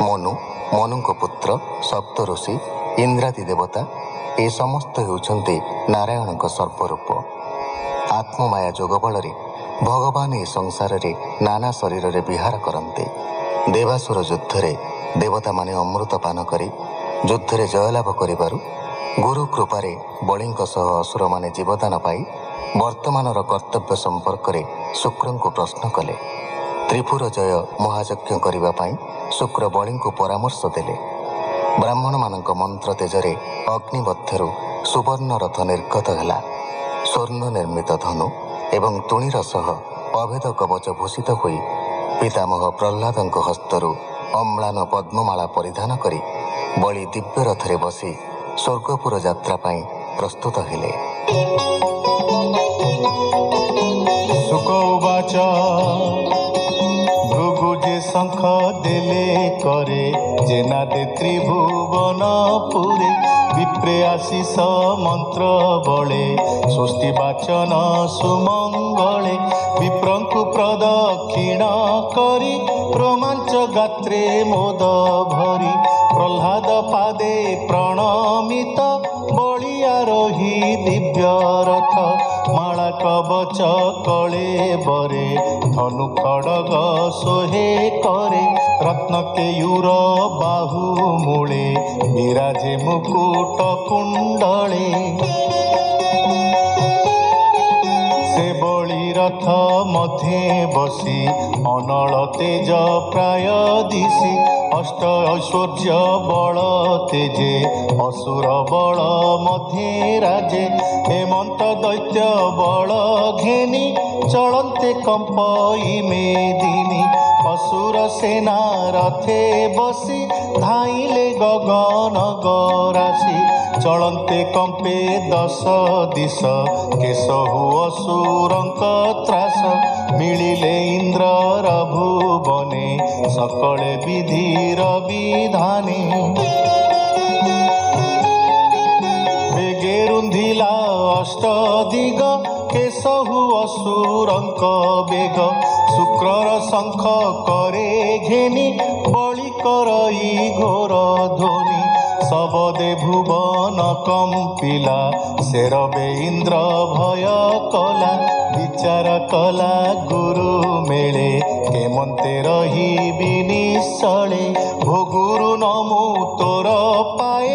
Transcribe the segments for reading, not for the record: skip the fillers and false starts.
ମନୁ, ମନୁଙ୍କ ପୁତ୍ର, ସପ୍ତ ଋଷି, ଇନ୍ଦ୍ରାଦି ଦେବତା ଏ ସମସ୍ତ ହେଉଛନ୍ତି ନାରାୟଣଙ୍କ ସର୍ବରୂପ। ଆତ୍ମମାୟା ଯୋଗ ବଳରେ ଭଗବାନ ଏ ସଂସାରରେ ନାନା ଶରୀରରେ ବିହାର କରନ୍ତି। ଦେବାସୁର ଯୁଦ୍ଧରେ ଦେବତାମାନେ ଅମୃତ ପାନ କରି ଯୁଦ୍ଧରେ ଜୟଲାଭ କରିବାରୁ ଗୁରୁ କୃପାରେ ବଳିଙ୍କ ସହ ଅସୁରମାନେ ଜୀବଦାନ ପାଇ ବର୍ତ୍ତମାନର କର୍ତ୍ତବ୍ୟ ସମ୍ପର୍କରେ ଶୁକ୍ରଙ୍କୁ ପ୍ରଶ୍ନ କଲେ। ତ୍ରିପୁର ଜୟ ମହାଯଜ୍ଞ କରିବା ପାଇଁ ଶୁକ୍ର ବଳିଙ୍କୁ ପରାମର୍ଶ ଦେଲେ। ବ୍ରାହ୍ମଣମାନଙ୍କ ମନ୍ତ୍ର ତେଜରେ ଅଗ୍ନି ମଧ୍ୟରୁ ସୁବର୍ଣ୍ଣ ରଥ ନିର୍ଗତ ହେଲା। ସ୍ୱର୍ଣ୍ଣ ନିର୍ମିତ ଧନୁ ଏବଂ ତୁଣୀର ସହ ଅଭେଦ କବଚ ଭୂଷିତ ହୋଇ ପିତାମହ ପ୍ରହ୍ଲାଦଙ୍କ ହସ୍ତରୁ ଅମ୍ଳାନ ପଦ୍ମମାଳା ପରିଧାନ କରି ବଳି ଦିବ୍ୟ ରଥରେ ବସି ସ୍ୱର୍ଗପୁର ଯାତ୍ରା ପାଇଁ ପ୍ରସ୍ତୁତ ହେଲେ। ଶୁକ ଉବାଚ ଭୃଗୁ ଯେ ଶଙ୍ଖ ଦେଲେ କରେ ଜେନାଦେ ତ୍ରିଭୁବନ ପୁରେ ବିପ୍ରେ ଆଶିଷ ମନ୍ତ୍ର ବଳେ ସୃଷ୍ଟି ବାଚନ ସୁମଙ୍ଗଳେ ବିପ୍ରଙ୍କୁ ପ୍ରଦକ୍ଷିଣ କରି ରୋମାଞ୍ଚ ଗାତ୍ରେ ମୋଦ ଭରି ପ୍ରହ୍ଲାଦ ପାଦେ ପ୍ରଣମିତ ବଳିଆରୋହୀ ଦିବ୍ୟ ରଥ ମାଳା କବଚ କଳେ ବରେ ଧନୁ ଖଡ଼ଗ ଶୋହେ କରେ ରତ୍ନ କେୟୁର ବାହୁ ମୂଳେ ବିରାଜେ ମୁକୁଟ କୁଣ୍ଡଳେ ସେ ବଳି ରଥ ମଧ୍ୟେ ବସି ଅନଳ ତେଜ ପ୍ରାୟ ଦିଶି ଅଷ୍ଟ ଐଶ୍ୱର୍ଯ୍ୟ ବଳ ତେଜେ ଅସୁର ବଳ ମଧ୍ୟେ ରାଜେ ହେମନ୍ତ ଦୈତ୍ୟ ବଳ ଘେନି ଚଳନ୍ତେ କମ୍ପ ଇମେଦିନି ଅସୁର ସେନା ରଥେ ବସି ଧାଇଲେ ଗଗନ ଗରାସି ଚଳନ୍ତେ କମ୍ପେ ଦଶ ଦିଶ କେଶହୁ ଅସୁରଙ୍କ ତ୍ରାସ ମିଳିଲେ ଇନ୍ଦ୍ରର ଭୁବନେ ସକଳେ ବିଧିର ବିଧାନେ ବେଗେ ରୁନ୍ଧିଲା ଅଷ୍ଟ ଦିଗ କେଶହୁ ଅସୁରଙ୍କ ବେଗ ଶୁକ୍ରର ଶଙ୍ଖ କରେ ଘେନି ବଳି କରଇ ଘୋର ଧ୍ୱନି ସବଦେ ଭୁବନ କମ୍ପିଲା ସେରବେ ଇନ୍ଦ୍ର ଭୟ କଲା ବିଚାର କଲା ଗୁରୁ ମେଳେ କେମନ୍ତେ ରହିବି ନିଶ୍ଚଳେ ଭୋଗୁରୁ ନମୁ ତୋର ପାଏ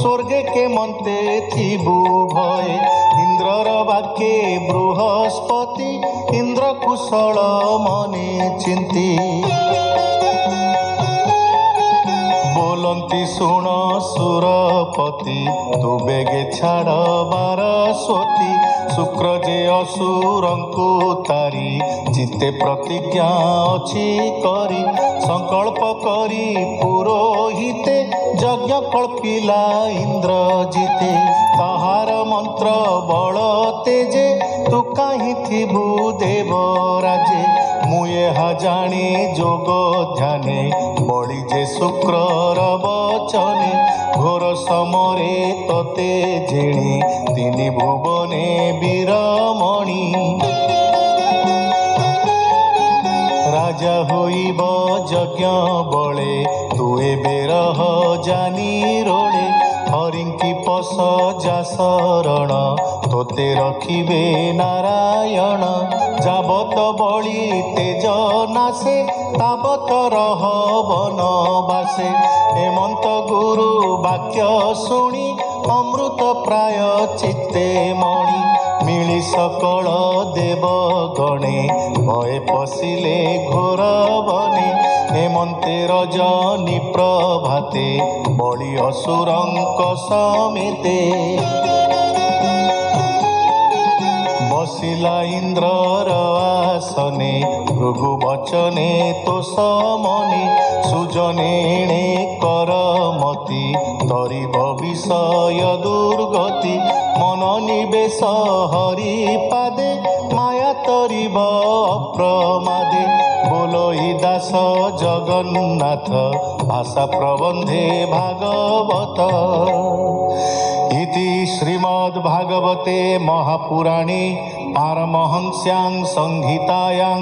ସ୍ୱର୍ଗେ କେମନ୍ତେ ଥିବୁ ଭଏ ଇନ୍ଦ୍ରର ବାକ୍ୟେ ବୃହସ୍ପତି ଇନ୍ଦ୍ର କୁଶଳ ମନେ ଚିନ୍ତି ବୋଲନ୍ତି ଶୁଣ ସୁରପତି ତୁ ବେଗେ ଛାଡ଼ ବାରସ୍ୱତୀ ଶୁକ୍ର ଯେ ଅସୁରଙ୍କୁ ତାରି ଚିତ୍ତେ ପ୍ରତିଜ୍ଞା ଅଛି କରି ସଂକଳ୍ପ କରି ପୁରୋହିତେ ଯଜ୍ଞ କଳ୍ପିଲା ଇନ୍ଦ୍ର ଜିତେ ତାହାର ମନ୍ତ୍ର ବଳ ତେଜେ ତୁ କାହିଁ ଥିବୁ ଦେବରାଜେ ମୁଁ ଏହା ଜାଣେ ଯୋଗ ଧ୍ୟାନେ ବଳି ଯେ ଶୁକ୍ରର ବଚନେ ଘୋର ସମରେ ତତେ ଜିଣି ତିନି ଭୁବନେ ବୀରମଣି ରାଜା ହୋଇବ ଯଜ୍ଞ ବଳେ ତୁ ଏବେ ରହ ଜାନି ରୋଳେ ହରିଙ୍କି ପଶ ଯା ଶରଣ ତୋତେ ରଖିବେ ନାରାୟଣ ଯାବତ ବଳି ତେଜ ନାଶେ ତାବତ ରହ ବନବାସେ ହେମନ୍ତ ଗୁରୁ ବାକ୍ୟ ଶୁଣି ଅମୃତ ପ୍ରାୟ ଚିତ୍ତେ ମଣି ମିଳି ସକଳ ଦେବ ଗଣେ ଭଏ ପଶିଲେ ଘୋର ବନେ ହେମନ୍ତେ ରଜନୀ ପ୍ରଭାତେ ବଳି ଅସୁରଙ୍କ ସಮೇତେ ବସିଲା ଇନ୍ଦ୍ରର ଆସନେ ଭୃଗୁ ବଚନେ ତୋଷ ମନେ ସୁଜନେ ଏଣେ କରମତି ତରିବ ବିଷୟ ଦୁର୍ଗତି ମନ ନିବେଶ ହରି ପାଦେ ମାୟା ତରିବ ଅପ୍ରମାଦେ ବୋଲଇ ଦାସ ଜଗନ୍ନାଥ ଭାଷା ପ୍ରବନ୍ଧେ ଭାଗବତ ଇତି ଶ୍ରୀ श्रीमद्भागवते महापुराणे पारमहंस्यां संहितायां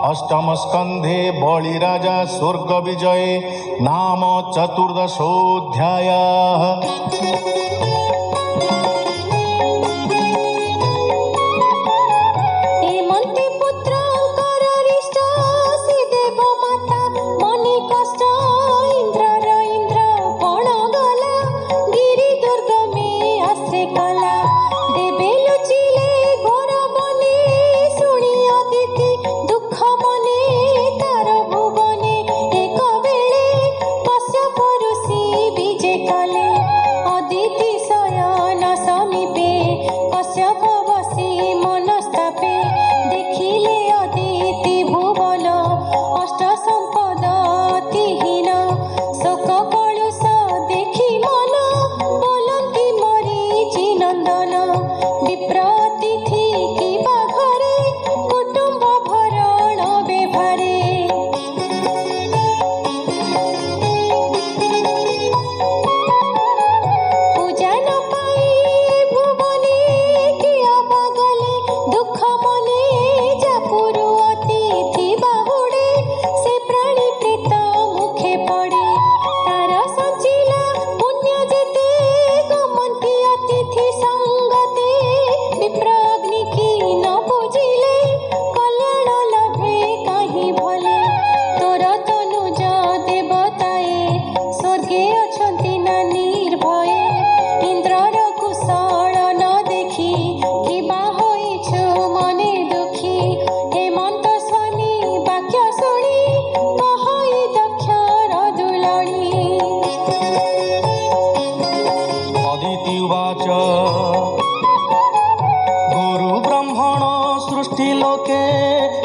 अष्टमस्कन्धे बलिराजा स्वर्गविजये नाम चतुर्दशोऽध्यायः।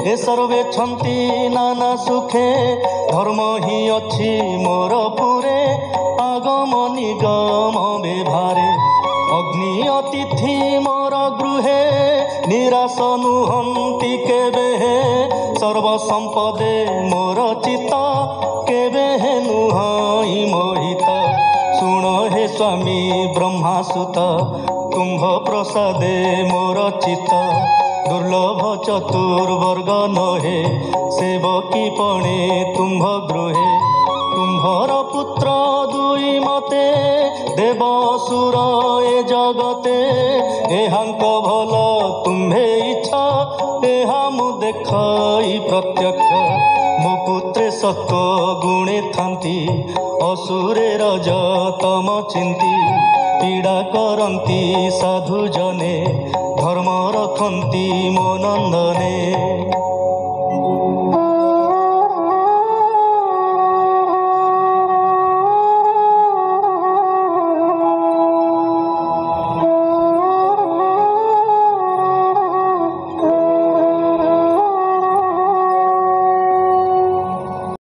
ए सर्वे छन्ति नाना सुखे धर्म ही अच्छी मोर पुरे आगम निगम व्यवहारे अग्नि अतिथि मोर गृहे निराश नुहन्ति केबे सर्व संपदे मोर चित्त केबे नुहई मोहित सुण हे स्वामी ब्रह्मासुत तुम्भ प्रसादे मोर चित्त दुर्लभ चतुर्वर्ग नहे सेवकी पणे तुम्भ गृहे तुम्भर पुत्र दुई मते देवसुर ए जगते एहांक भल तुम्भे इच्छा एहा मु देखई प्रत्यक्ष मो पुत्रे सत्व गुणे थांती असुरे रज तम चिंती पीड़ा करती साधु जने, धर्म रखती मो नंदने।